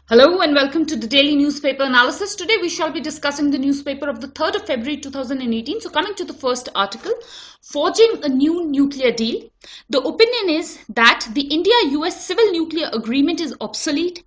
Hello and welcome to the daily newspaper analysis. Today we shall be discussing the newspaper of the 3rd of February 2018. So coming to the first article, forging a new nuclear deal. The opinion is that the India US civil nuclear agreement is obsolete.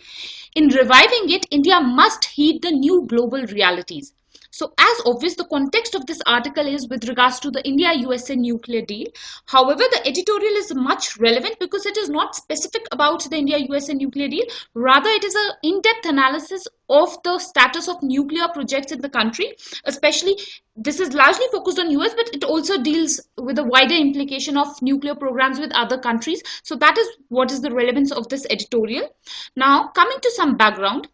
In reviving it, India must heed the new global realities. So as obvious, the context of this article is with regards to the India-USA nuclear deal. However, the editorial is much relevant because it is not specific about the India-USA nuclear deal. Rather, it is an in-depth analysis of the status of nuclear projects in the country. Especially, this is largely focused on US, but it also deals with a wider implication of nuclear programs with other countries. So that is what is the relevance of this editorial. Now, coming to some background.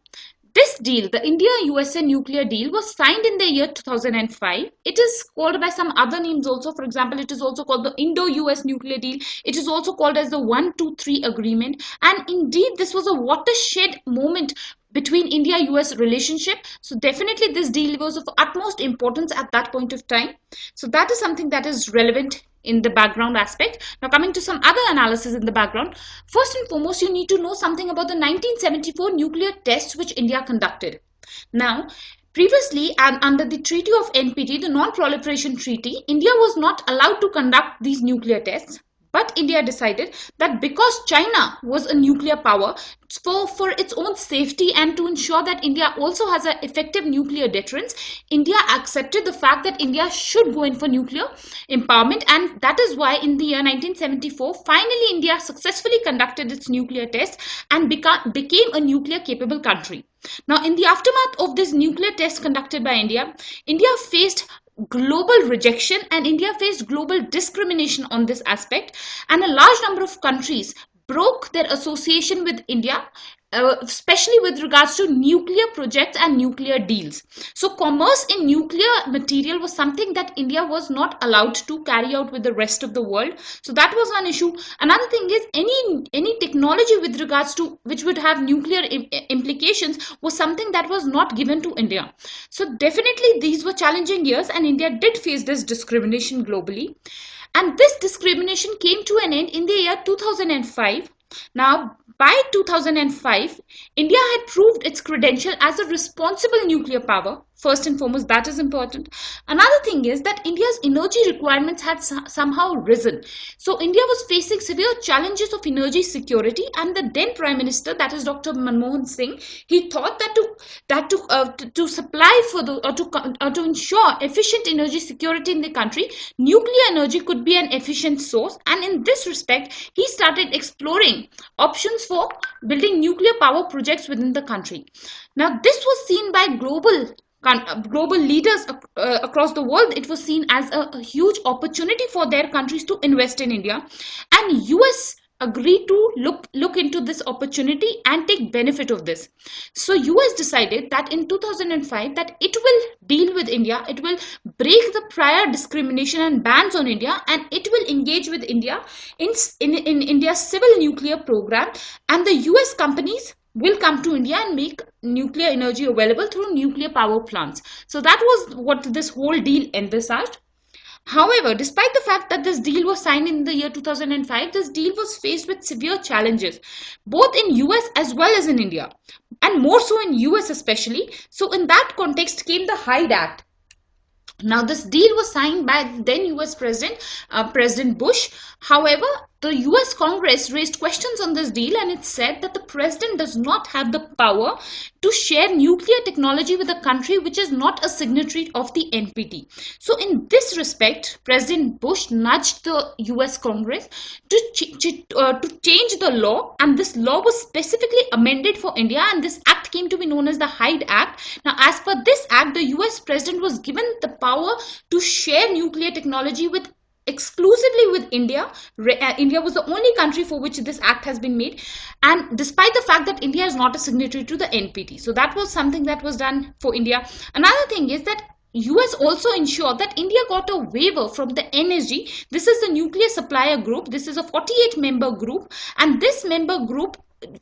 This deal, the India-USA nuclear deal, was signed in the year 2005. It is called by some other names also. For example, it is also called the Indo US nuclear deal. It is also called as the 123 agreement. And indeed, this was a watershed moment between India-US relationship. So definitely this deal was of utmost importance at that point of time. So that is something that is relevant in the background aspect. Now coming to some other analysis in the background. First and foremost, you need to know something about the 1974 nuclear tests which India conducted. Now, previously, and under the Treaty of NPT, the Non-Proliferation Treaty, India was not allowed to conduct these nuclear tests. But India decided that because China was a nuclear power, for its own safety and to ensure that India also has an effective nuclear deterrence, India accepted the fact that India should go in for nuclear empowerment, and that is why in the year 1974, finally India successfully conducted its nuclear tests and became a nuclear capable country. Now, in the aftermath of this nuclear test conducted by India, India faced global rejection and India faced global discrimination on this aspect, and a large number of countries broke their association with India, especially with regards to nuclear projects and nuclear deals. So commerce in nuclear material was something that India was not allowed to carry out with the rest of the world. So that was one issue. Another thing is any technology with regards to which would have nuclear implications was something that was not given to India. So definitely these were challenging years and India did face this discrimination globally. And this discrimination came to an end in the year 2005. Now, by 2005, India had proved its credential as a responsible nuclear power. First and foremost, that is important. Another thing is that India's energy requirements had somehow risen. So India was facing severe challenges of energy security, and the then Prime Minister, that is Dr. Manmohan Singh, he thought that to supply for the to ensure efficient energy security in the country, nuclear energy could be an efficient source. And in this respect, he started exploring options for building nuclear power projects within the country. Now, this was seen by global leaders across the world. It was seen as a huge opportunity for their countries to invest in India, and US agreed to look into this opportunity and take benefit of this. So US decided that in 2005 that it will deal with India, it will break the prior discrimination and bans on India, and it will engage with India in India's civil nuclear program, and the US companies will come to India and make nuclear energy available through nuclear power plants. So that was what this whole deal envisaged. However, despite the fact that this deal was signed in the year 2005, this deal was faced with severe challenges, both in US as well as in India, and more so in US especially. So in that context came the Hyde Act. Now, this deal was signed by then US President, President Bush. However, the US Congress raised questions on this deal, and it said that the president does not have the power to share nuclear technology with a country which is not a signatory of the NPT. So in this respect, President Bush nudged the US Congress to change the law, and this law was specifically amended for India, and this act came to be known as the Hyde Act. Now, as per this act, the US president was given the power to share nuclear technology exclusively with India. India was the only country for which this act has been made, and despite the fact that India is not a signatory to the NPT. So that was something that was done for India. Another thing is that US also ensured that India got a waiver from the NSG. This is the nuclear supplier group. This is a 48-member group, and this member group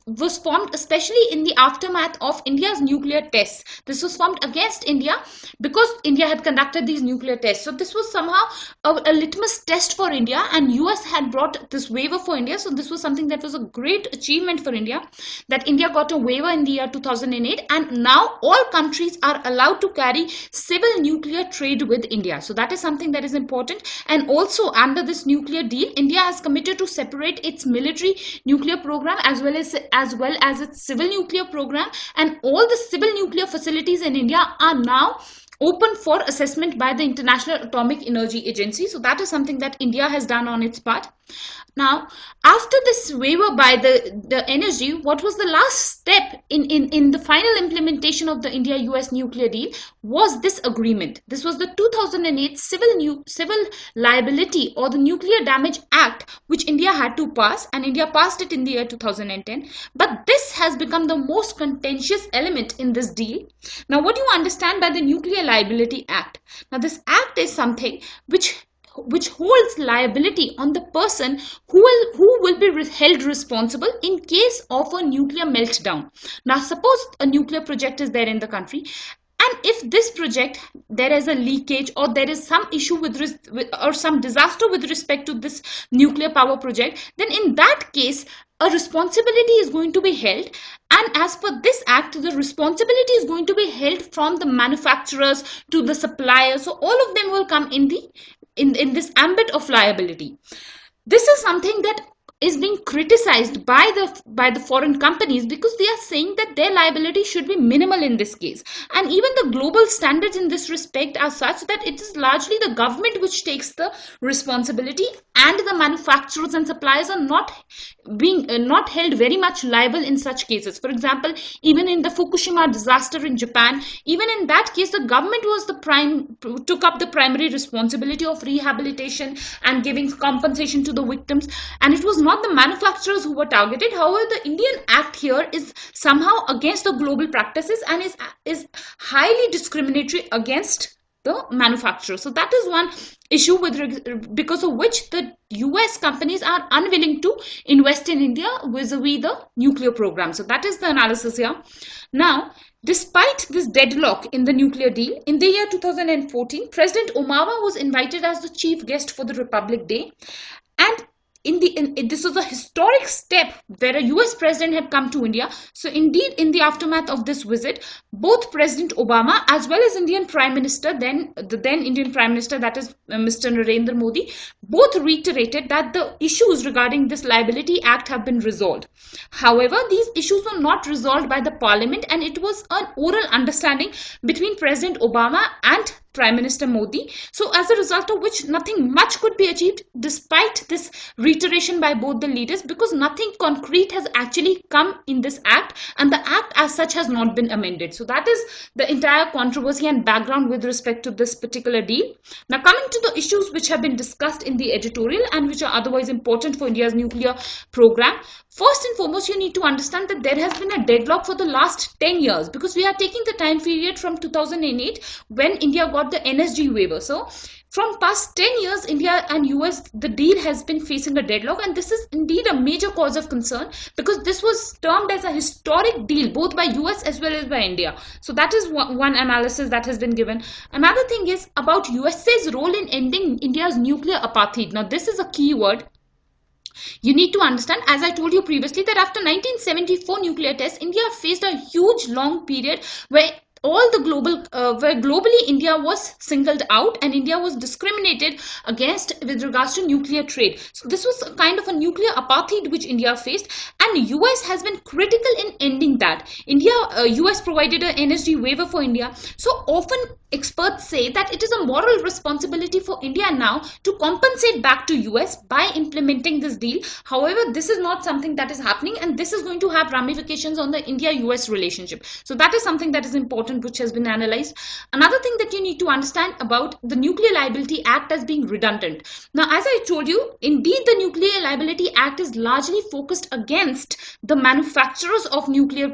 was formed especially in the aftermath of India's nuclear tests. This was formed against India because India had conducted these nuclear tests. So this was somehow a litmus test for India, and US had brought this waiver for India. So this was something that was a great achievement for India, that India got a waiver in the year 2008, and now all countries are allowed to carry civil nuclear trade with India. So that is something that is important. And also under this nuclear deal, India has committed to separate its military nuclear program as well as its civil nuclear program, and all the civil nuclear facilities in India are now open for assessment by the International Atomic Energy Agency. So that is something that India has done on its part. Now, after this waiver by the NSG, what was the last step in the final implementation of the India-US nuclear deal was this agreement. This was the 2008 Civil Liability or the Nuclear Damage Act, which India had to pass, and India passed it in the year 2010. But this has become the most contentious element in this deal. Now, what do you understand by the Nuclear Liability Act? Now, this act is something which holds liability on the person who will be held responsible in case of a nuclear meltdown. Now, suppose a nuclear project is there in the country, and if this project, there is a leakage or there is some issue or some disaster with respect to this nuclear power project, then in that case, a responsibility is going to be held. And as per this act, the responsibility is going to be held from the manufacturers to the suppliers. So all of them will come in this ambit of liability. This is something that is being criticized by the foreign companies, because they are saying that their liability should be minimal in this case. And even the global standards in this respect are such that it is largely the government which takes the responsibility, and the manufacturers and suppliers are not held very much liable in such cases. For example, even in the Fukushima disaster in Japan, even in that case, the government was took up the primary responsibility of rehabilitation and giving compensation to the victims, and it was not the manufacturers who were targeted. However, the Indian Act here is somehow against the global practices and is highly discriminatory against the manufacturer. So that is one issue because of which the US companies are unwilling to invest in India vis-a-vis the nuclear program. So that is the analysis here. Now, despite this deadlock in the nuclear deal, in the year 2014, President Obama was invited as the chief guest for the Republic Day, and this was a historic step where a US president had come to India. So indeed, in the aftermath of this visit, both President Obama as well as Indian Prime Minister, the then Indian Prime Minister, that is Mr. Narendra Modi, both reiterated that the issues regarding this Liability Act have been resolved. However, these issues were not resolved by the Parliament, and it was an oral understanding between President Obama and Prime Minister Modi. So as a result of which nothing much could be achieved despite this reiteration by both the leaders, because nothing concrete has actually come in this act, and the act as such has not been amended. So that is the entire controversy and background with respect to this particular deal. Now, coming to the issues which have been discussed in the editorial and which are otherwise important for India's nuclear program. First and foremost, you need to understand that there has been a deadlock for the last 10 years, because we are taking the time period from 2008 when India got the NSG waiver. So from past 10 years, India and US, the deal has been facing a deadlock, and this is indeed a major cause of concern, because this was termed as a historic deal both by US as well as by India. So that is one analysis that has been given. Another thing is about USA's role in ending India's nuclear apartheid. Now this is a key word. You need to understand, as I told you previously, that after 1974 nuclear tests, India faced a huge long period where globally India was singled out and India was discriminated against with regards to nuclear trade. So this was a kind of a nuclear apartheid which India faced, and US has been critical in ending that. US provided an NSG waiver for India. So often experts say that it is a moral responsibility for India now to compensate back to US by implementing this deal. However, this is not something that is happening, and this is going to have ramifications on the India-US relationship. So that is something that is important, which has been analyzed. Another thing that you need to understand about the Nuclear Liability Act as being redundant. Now, as I told you, indeed the Nuclear Liability Act is largely focused against the manufacturers of nuclear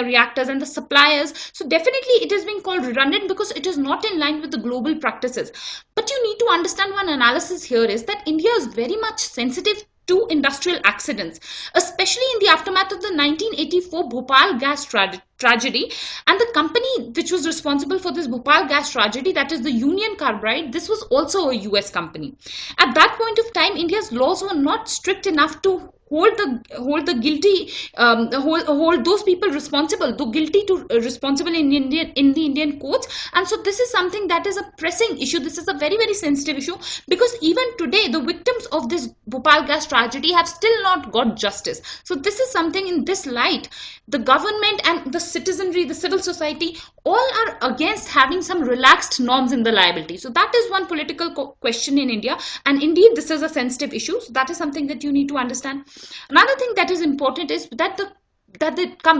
reactors and the suppliers. So definitely it is being called redundant because it is not in line with the global practices. But you need to understand one analysis here is that India is very much sensitive two industrial accidents, especially in the aftermath of the 1984 Bhopal gas tragedy. And the company which was responsible for this Bhopal gas tragedy, that is the Union Carbide, this was also a US company. At that point of time, India's laws were not strict enough to hold the guilty, hold those people responsible, the guilty to responsible in the Indian courts. And so this is something that is a pressing issue. This is a very, very sensitive issue, because even today the victims of this Bhopal gas tragedy have still not got justice. So this is something, in this light, the government and the citizenry, the civil society, all are against having some relaxed norms in the liability. So that is one political question in India, and indeed this is a sensitive issue. So that is something that you need to understand. Another thing that is important is that the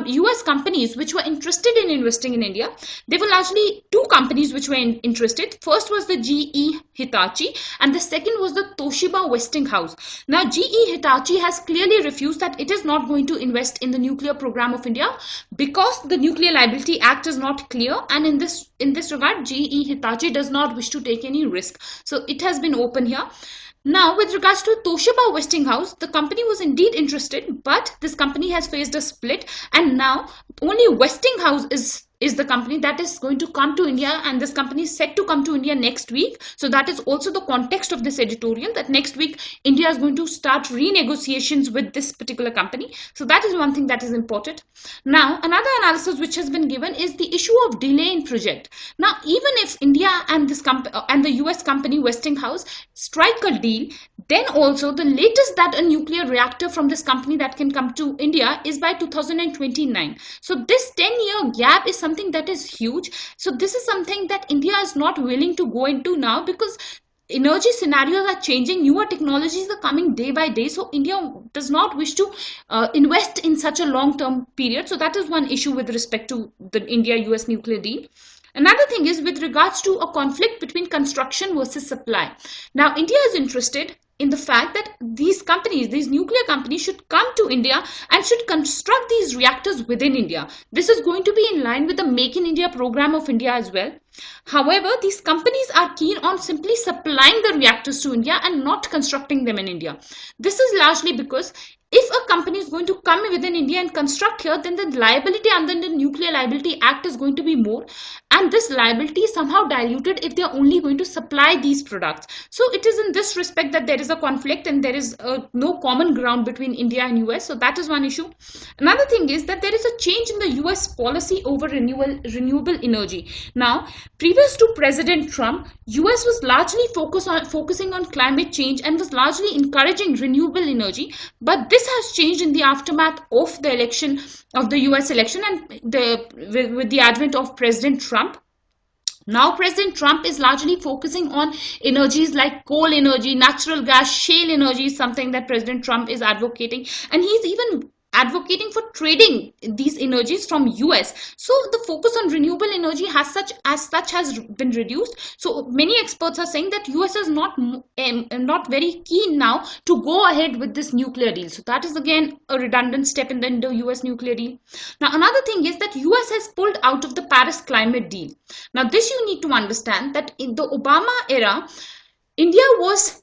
US companies which were interested in investing in India, there were largely two companies which were interested. First was the GE Hitachi, and the second was the Toshiba Westinghouse. Now GE Hitachi has clearly refused that it is not going to invest in the nuclear program of India, because the Nuclear Liability Act is not clear, and in this regard GE Hitachi does not wish to take any risk. So it has been open here. Now, with regards to Toshiba Westinghouse, the company was indeed interested, but this company has faced a split, and now only Westinghouse is the company that is going to come to India, and this company is set to come to India next week. So that is also the context of this editorial, that next week India is going to start renegotiations with this particular company. So that is one thing that is important. Now, another analysis which has been given is the issue of delay in project. Now, even if India and this and the US company Westinghouse strike a deal, then also the latest that a nuclear reactor from this company that can come to India is by 2029. So this 10-year gap is something that is huge. So this is something that India is not willing to go into now, because energy scenarios are changing, newer technologies are coming day by day. So India does not wish to invest in such a long-term period. So that is one issue with respect to the India-US nuclear deal. Another thing is with regards to a conflict between construction versus supply. Now, India is interested in the fact that these companies, these nuclear companies, should come to India and should construct these reactors within India. This is going to be in line with the Make in India program of India as well. However, these companies are keen on simply supplying the reactors to India and not constructing them in India. This is largely because if a company is going to come within India and construct here, then the liability under the Nuclear Liability Act is going to be more, and this liability is somehow diluted if they are only going to supply these products. So it is in this respect that there is a conflict, and there is no common ground between India and US. So that is one issue. Another thing is that there is a change in the US policy over renewable energy. Now, previous to President Trump, US was largely focusing on climate change and was largely encouraging renewable energy, but this has changed in the aftermath of the election, of the US election, and with the advent of President Trump. Now President Trump is largely focusing on energies like coal energy, natural gas, shale energy is something that President Trump is advocating, and he's even advocating for trading these energies from US. So the focus on renewable energy as such has been reduced. So many experts are saying that US is not very keen now to go ahead with this nuclear deal. So that is again a redundant step in the Indo-US nuclear deal. Now another thing is that US has pulled out of the Paris climate deal. Now this you need to understand that in the Obama era, India was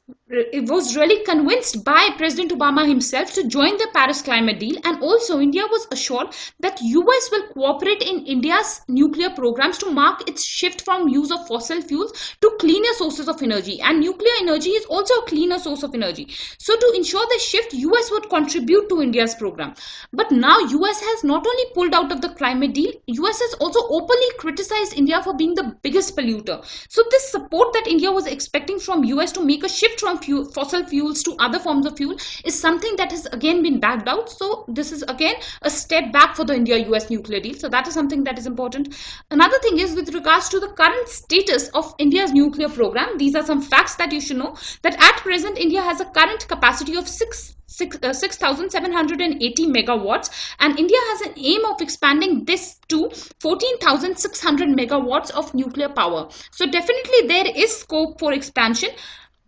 really convinced by President Obama himself to join the Paris climate deal, and also India was assured that US will cooperate in India's nuclear programs to mark its shift from use of fossil fuels to cleaner sources of energy, and nuclear energy is also a cleaner source of energy. So to ensure the shift, US would contribute to India's program. But now US has not only pulled out of the climate deal, US has also openly criticized India for being the biggest polluter. So this support that India was expecting from US to make a shift from fossil fuels to other forms of fuel is something that has again been backed out. So this is again a step back for the India-US nuclear deal. So that is something that is important. Another thing is with regards to the current status of India's nuclear program. These are some facts that you should know, that at present India has a current capacity of 6,780 megawatts, and India has an aim of expanding this to 14,600 megawatts of nuclear power. So definitely there is scope for expansion,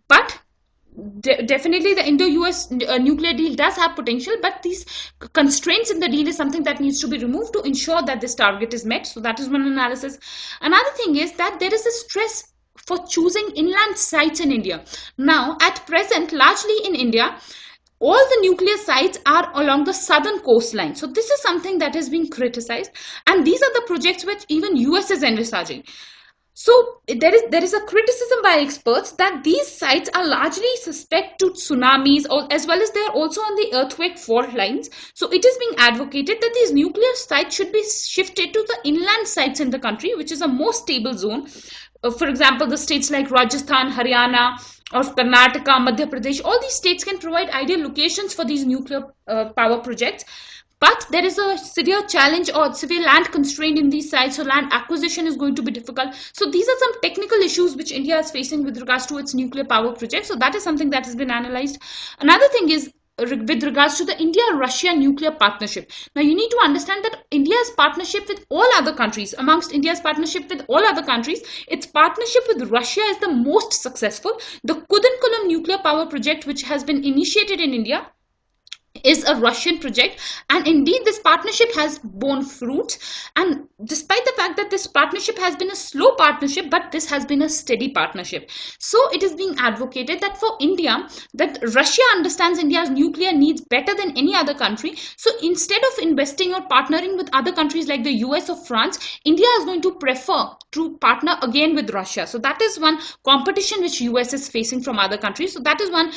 but definitely the Indo-US nuclear deal does have potential, but these constraints in the deal is something that needs to be removed to ensure that this target is met. So that is one analysis. Another thing is that there is a stress for choosing inland sites in India. Now at present, largely in India, all the nuclear sites are along the southern coastline. So this is something that is being criticized, and these are the projects which even US is envisaging. So there is a criticism by experts that these sites are largely suspect to tsunamis, or as well as they are also on the earthquake fault lines. So it is being advocated that these nuclear sites should be shifted to the inland sites in the country, which is a more stable zone. For example, the states like Rajasthan, Haryana, or Karnataka, Madhya Pradesh, all these states can provide ideal locations for these nuclear power projects. But there is a severe challenge or severe land constraint in these sites, so land acquisition is going to be difficult. So these are some technical issues which India is facing with regards to its nuclear power project. So that is something that has been analyzed. Another thing is with regards to the India-Russia nuclear partnership. Now you need to understand that India's partnership with all other countries, amongst India's partnership with all other countries, its partnership with Russia is the most successful. The Kudankulam nuclear power project, which has been initiated in India, is a Russian project, and indeed this partnership has borne fruit. And despite the fact that this partnership has been a slow partnership, but this has been a steady partnership. So it is being advocated that for India, that Russia understands India's nuclear needs better than any other country. So instead of investing or partnering with other countries like the US or France, India is going to prefer to partner again with Russia. So that is one competition which US is facing from other countries. So that is one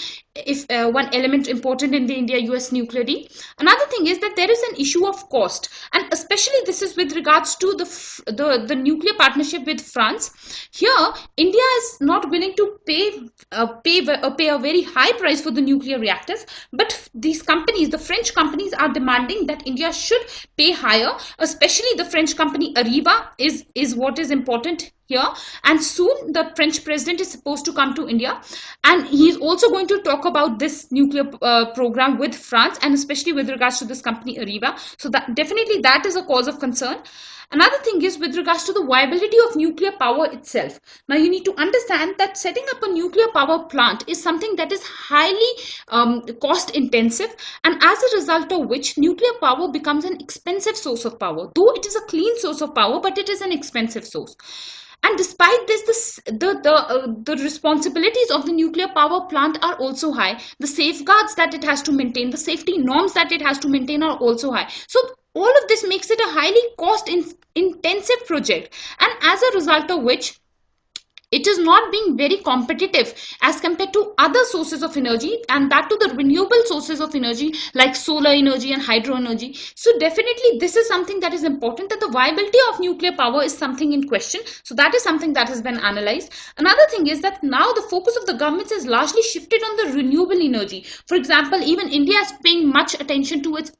element important in the India-US nuclear deal. Another thing is that there is an issue of cost, and especially this is with regards to the nuclear partnership with France. Here, India is not willing to pay a very high price for the nuclear reactors, but these companies, the French companies, are demanding that India should pay higher. Especially the French company Areva is what is important here, and soon the French president is supposed to come to India, and he is also going to talk about this nuclear program with France, and especially with regards to this company Areva. So that definitely that is a cause of concern. Another thing is with regards to the viability of nuclear power itself. Now you need to understand that setting up a nuclear power plant is something that is highly cost intensive, and as a result of which nuclear power becomes an expensive source of power. Though it is a clean source of power, but it is an expensive source. And despite this, the responsibilities of the nuclear power plant are also high. The safeguards that it has to maintain, the safety norms that it has to maintain are also high. So all of this makes it a highly cost-intensive project, and as a result of which, it is not being very competitive as compared to other sources of energy, and that to the renewable sources of energy like solar energy and hydro energy. So definitely this is something that is important, that the viability of nuclear power is something in question. So that is something that has been analyzed. Another thing is that now the focus of the governments is largely shifted on the renewable energy. For example, even India is paying much attention to its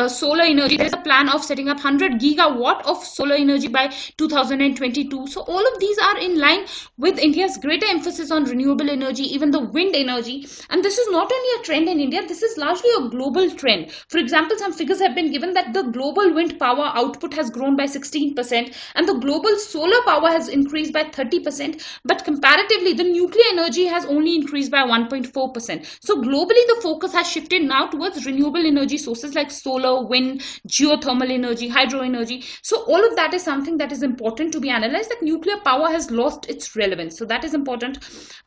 solar energy. There is a plan of setting up 100 gigawatt of solar energy by 2022. So all of these are in line with India's greater emphasis on renewable energy, even the wind energy. And this is not only a trend in India, this is largely a global trend. For example, some figures have been given that the global wind power output has grown by 16%, and the global solar power has increased by 30%, but comparatively the nuclear energy has only increased by 1.4%. So globally the focus has shifted now towards renewable energy sources like solar, wind, geothermal energy, hydro energy. So all of that is something that is important to be analyzed, that nuclear power has lost its relevance. So that is important.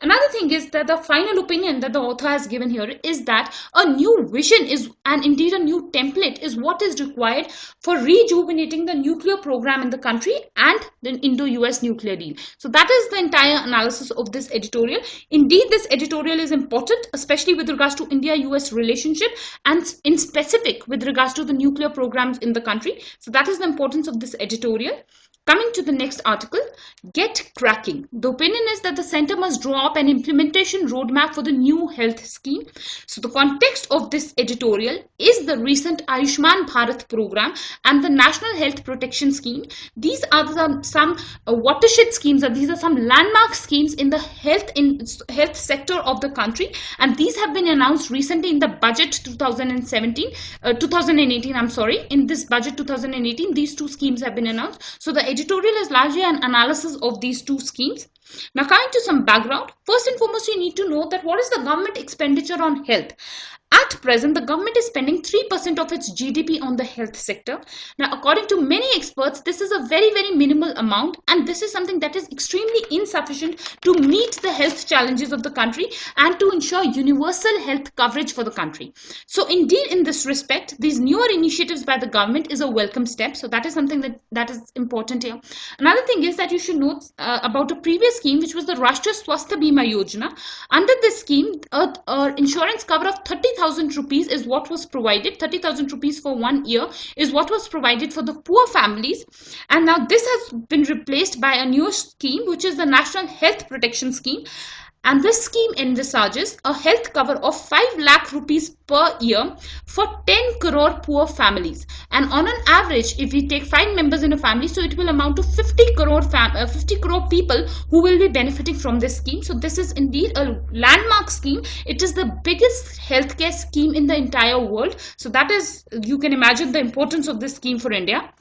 Another thing is that the final opinion that the author has given here is that a new vision is, and indeed a new template is what is required for rejuvenating the nuclear program in the country and the Indo US nuclear deal. So that is the entire analysis of this editorial. Indeed, this editorial is important, especially with regards to India US relationship, and in specific with regards to the nuclear programs in the country. So that is the importance of this editorial. Coming to the next article, get cracking. The opinion is that the center must draw up an implementation roadmap for the new health scheme. So the context of this editorial is the recent Ayushman Bharat program and the National Health Protection Scheme. These are some watershed schemes, and these are some landmark schemes in the health sector of the country, and these have been announced recently in the budget 2018. In this budget 2018, these two schemes have been announced. So the editorial is largely an analysis of these two schemes. Now coming to some background, first and foremost you need to know that what is the government expenditure on health. At present, the government is spending 3% of its GDP on the health sector. Now, according to many experts, this is a very, very minimal amount, and this is something that is extremely insufficient to meet the health challenges of the country and to ensure universal health coverage for the country. So, indeed, in this respect, these newer initiatives by the government is a welcome step. So, that is something that is important here. Another thing is that you should note about a previous scheme, which was the Rashtriya Swasthya Bima Yojana. Under this scheme, insurance cover of 30,000 rupees is what was provided. 30,000 rupees for 1 year is what was provided for the poor families. And now this has been replaced by a new scheme, which is the National Health Protection Scheme. And this scheme envisages a health cover of 5 lakh rupees per year for 10 crore poor families. And on an average, if we take 5 members in a family, so it will amount to 50 crore people who will be benefiting from this scheme. So this is indeed a landmark scheme. It is the biggest healthcare scheme in the entire world. So that is, you can imagine the importance of this scheme for India.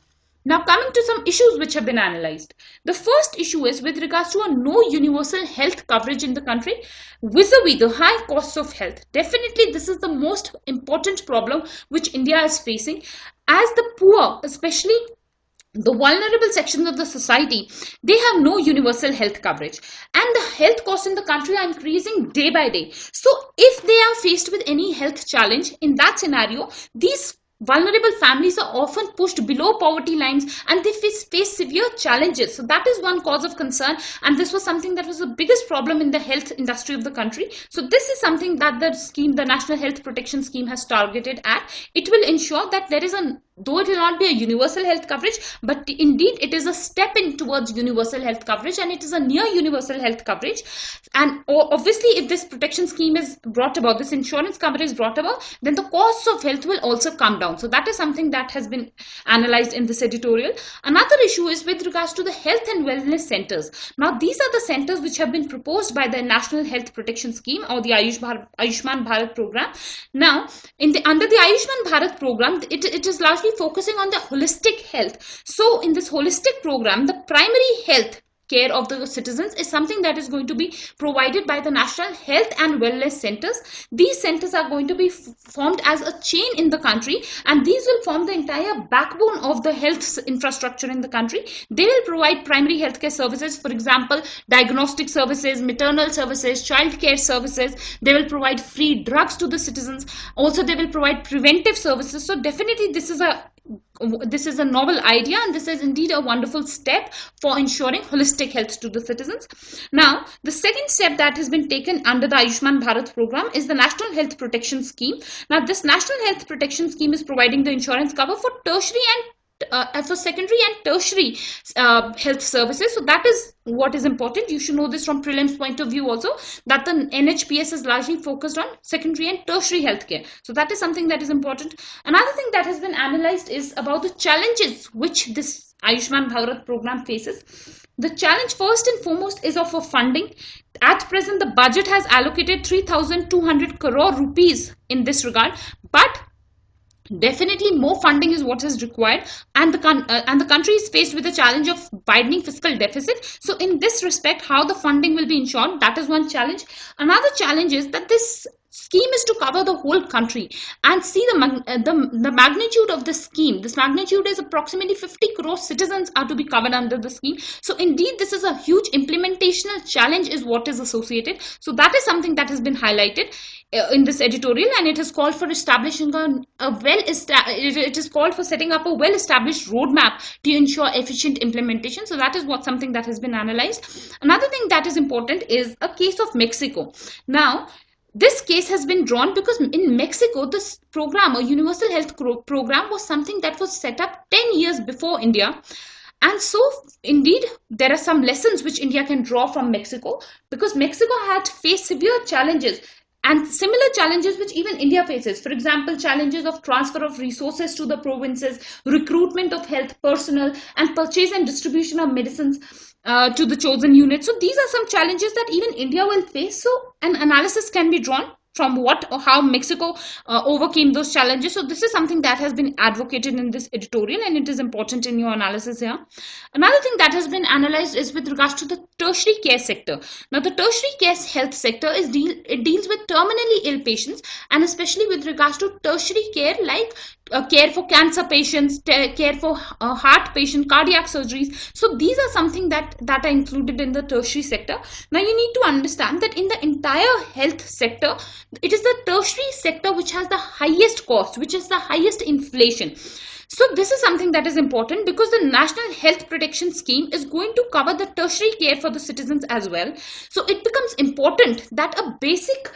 Now, coming to some issues which have been analyzed. The first issue is with regards to a no universal health coverage in the country vis-a-vis the high costs of health. Definitely, this is the most important problem which India is facing, as the poor, especially the vulnerable sections of the society, they have no universal health coverage, and the health costs in the country are increasing day by day. So if they are faced with any health challenge in that scenario, these vulnerable families are often pushed below poverty lines and they face severe challenges. So that is one cause of concern, and this was something that was the biggest problem in the health industry of the country. So this is something that the scheme, the National Health Protection Scheme, has targeted at. It will ensure that there is though it will not be a universal health coverage, but indeed it is a step in towards universal health coverage, and it is a near universal health coverage. And obviously, if this protection scheme is brought about, this insurance coverage is brought about, then the costs of health will also come down. So that is something that has been analyzed in this editorial. Another issue is with regards to the health and wellness centers. Now, these are the centers which have been proposed by the National Health Protection Scheme, or the Ayushman Bharat program. Now, under the Ayushman Bharat program, it is largely focusing on the holistic health. So in this holistic program, the primary health care of the citizens is something that is going to be provided by the National Health and Wellness Centers. These centers are going to be formed as a chain in the country, and these will form the entire backbone of the health infrastructure in the country. They will provide primary healthcare services, for example, diagnostic services, maternal services, child care services. They will provide free drugs to the citizens. Also, they will provide preventive services. So definitely this is a novel idea, and this is indeed a wonderful step for ensuring holistic health to the citizens. Now, the second step that has been taken under the Ayushman Bharat program is the National Health Protection Scheme. Now, this National Health Protection Scheme is providing the insurance cover for tertiary and for secondary and tertiary health services. So that is what is important. You should know this from prelims point of view also, that the NHPS is largely focused on secondary and tertiary healthcare. So that is something that is important. Another thing that has been analyzed is about the challenges which this Ayushman Bharat program faces. The challenge first and foremost is of funding. At present, the budget has allocated 3,200 crore rupees in this regard, but definitely more funding is what is required, and the country is faced with the challenge of widening fiscal deficit. So in this respect, how the funding will be ensured, that is one challenge. Another challenge is that this scheme is to cover the whole country, and see the magnitude of the scheme. This magnitude is approximately 50 crore citizens are to be covered under the scheme. So indeed, this is a huge implementational challenge is what is associated. So that is something that has been highlighted in this editorial, and it is called for establishing it is called for setting up a well-established roadmap to ensure efficient implementation. So that is something that has been analyzed. Another thing that is important is a case of Mexico. Now, this case has been drawn because in Mexico, this program, a universal health program, was something that was set up 10 years before India. And so, indeed, there are some lessons which India can draw from Mexico, because Mexico had faced severe challenges and similar challenges which even India faces. For example, challenges of transfer of resources to the provinces, recruitment of health personnel, and purchase and distribution of medicines to the chosen units. So these are some challenges that even India will face. So an analysis can be drawn from what or how Mexico overcame those challenges. So this is something that has been advocated in this editorial, and it is important in your analysis here. Another thing that has been analyzed is with regards to the tertiary care sector. Now, the tertiary care health sector it deals with terminally ill patients, and especially with regards to tertiary care, like care for cancer patients, care for heart patients, cardiac surgeries. So these are something that are included in the tertiary sector. Now you need to understand that in the entire health sector, it is the tertiary sector which has the highest cost, which is the highest inflation. So this is something that is important, because the National Health Protection Scheme is going to cover the tertiary care for the citizens as well. So it becomes important that a basic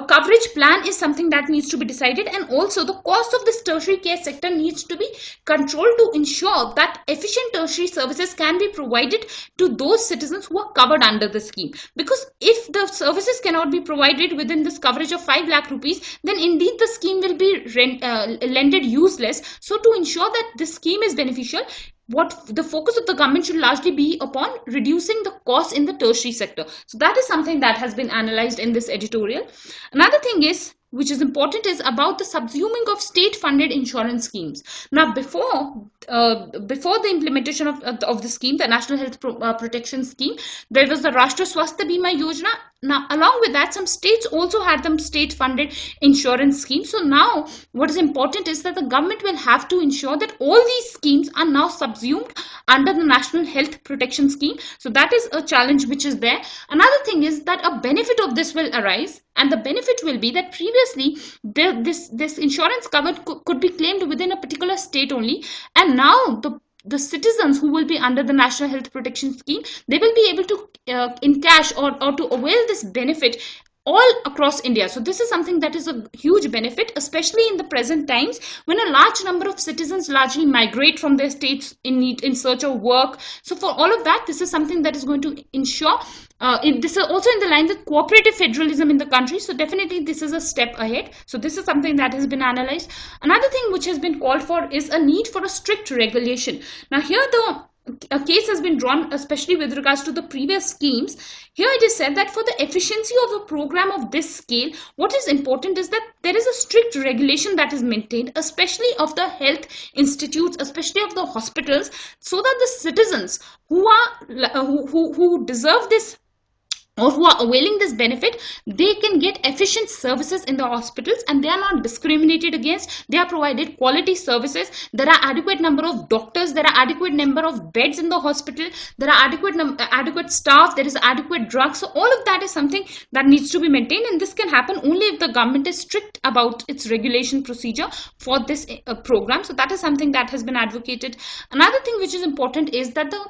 coverage plan is something that needs to be decided, and also the cost of this tertiary care sector needs to be controlled to ensure that efficient tertiary services can be provided to those citizens who are covered under the scheme. Because if the services cannot be provided within this coverage of 5 lakh rupees, then indeed the scheme will be rendered useless. So to ensure that this scheme is beneficial, what the focus of the government should largely be upon reducing the cost in the tertiary sector. So that is something that has been analyzed in this editorial. Another thing is, which is important, is about the subsuming of state-funded insurance schemes. Now, before the implementation of the scheme, the National Health Protection Scheme, there was the Rashtra Swasthya Bima Yojana. Now, along with that, some states also had them state-funded insurance schemes. So now, what is important is that the government will have to ensure that all these schemes are now subsumed under the National Health Protection Scheme. So that is a challenge which is there. Another thing is that a benefit of this will arise, and the benefit will be that previously this insurance cover could be claimed within a particular state only, and now the citizens who will be under the National Health Protection Scheme, they will be able to encash or to avail this benefit all across India. So this is something that is a huge benefit, especially in the present times when a large number of citizens largely migrate from their states in search of work. So for all of that, this is something that is going to ensure this is also in the line with cooperative federalism in the country. So definitely this is a step ahead. So this is something that has been analyzed. Another thing which has been called for is a need for a strict regulation. Now here a case has been drawn, especially with regards to the previous schemes. Here it is said that for the efficiency of a program of this scale, what is important is that there is a strict regulation that is maintained, especially of the health institutes, especially of the hospitals, so that the citizens who deserve this or who are availing this benefit, they can get efficient services in the hospitals, and they are not discriminated against. They are provided quality services. There are adequate number of doctors. There are adequate number of beds in the hospital. There are adequate staff. There is adequate drugs. So all of that is something that needs to be maintained, and this can happen only if the government is strict about its regulation procedure for this program. So that is something that has been advocated. Another thing which is important is that the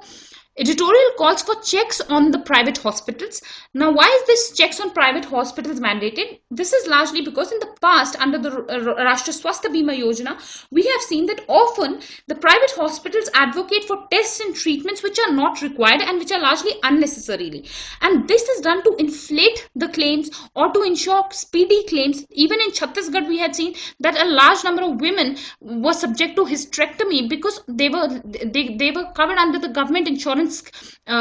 editorial calls for checks on the private hospitals. Now, why is this checks on private hospitals mandated? This is largely because in the past, under the Rashtra Swasthya Bima Yojana, we have seen that often the private hospitals advocate for tests and treatments which are not required and which are largely unnecessarily. And this is done to inflate the claims or to ensure speedy claims. Even in Chhattisgarh, we had seen that a large number of women were subject to hysterectomy because they were covered under the government insurance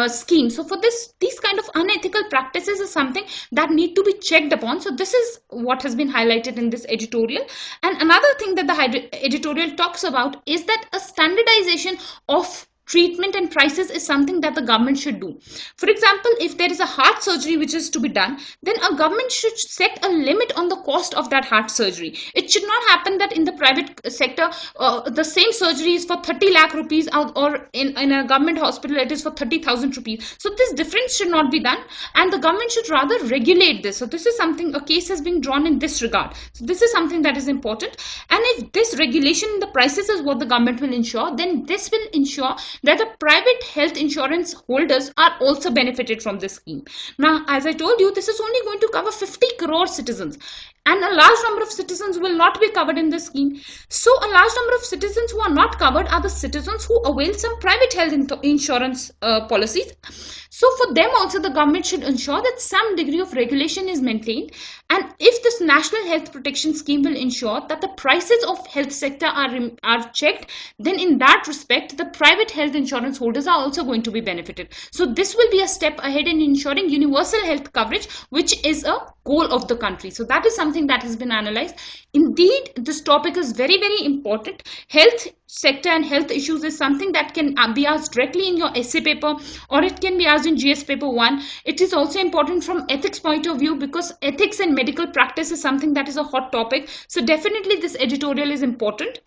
scheme. So for these kind of unethical practices is something that need to be checked upon. So this is what has been highlighted in this editorial. And another thing that the editorial talks about is that a standardization of treatment and prices is something that the government should do. For example, if there is a heart surgery which is to be done, then a government should set a limit on the cost of that heart surgery. It should not happen that in the private sector, the same surgery is for 30 lakh rupees or in a government hospital it is for 30,000 rupees. So this difference should not be done, and the government should rather regulate this. So this is something, a case has been drawn in this regard. So this is something that is important. And if this regulation in the prices is what the government will ensure, then this will ensure that the private health insurance holders are also benefited from this scheme. Now, as I told you, this is only going to cover 50 crore citizens, and a large number of citizens will not be covered in this scheme. So a large number of citizens who are not covered are the citizens who avail some private health insurance policies. So for them also, the government should ensure that some degree of regulation is maintained. And if this National Health Protection Scheme will ensure that the prices of health sector are checked, then in that respect, the private health health insurance holders are also going to be benefited. So this will be a step ahead in ensuring universal health coverage, which is a goal of the country. So that is something that has been analyzed. Indeed, this topic is very, very important. Health sector and health issues is something that can be asked directly in your essay paper, or it can be asked in GS paper 1. It is also important from ethics point of view, because ethics and medical practice is something that is a hot topic. So definitely this editorial is important.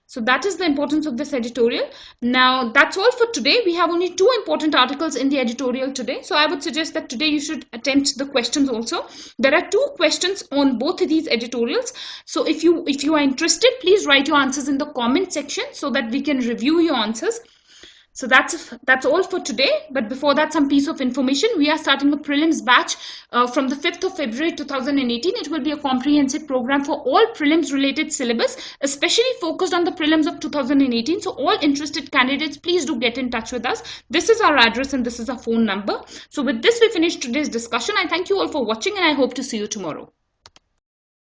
So that is the importance of this editorial. Now that's all for today. We have only 2 important articles in the editorial today. So I would suggest that today you should attempt the questions also. There are 2 questions on both of these editorials. So if you are interested, please write your answers in the comment section so that we can review your answers. So that's all for today. But before that, some piece of information. We are starting a prelims batch from the 5th of February 2018. It will be a comprehensive program for all prelims related syllabus, especially focused on the prelims of 2018. So all interested candidates, please do get in touch with us. This is our address and this is our phone number. So with this, we finish today's discussion. I thank you all for watching and I hope to see you tomorrow.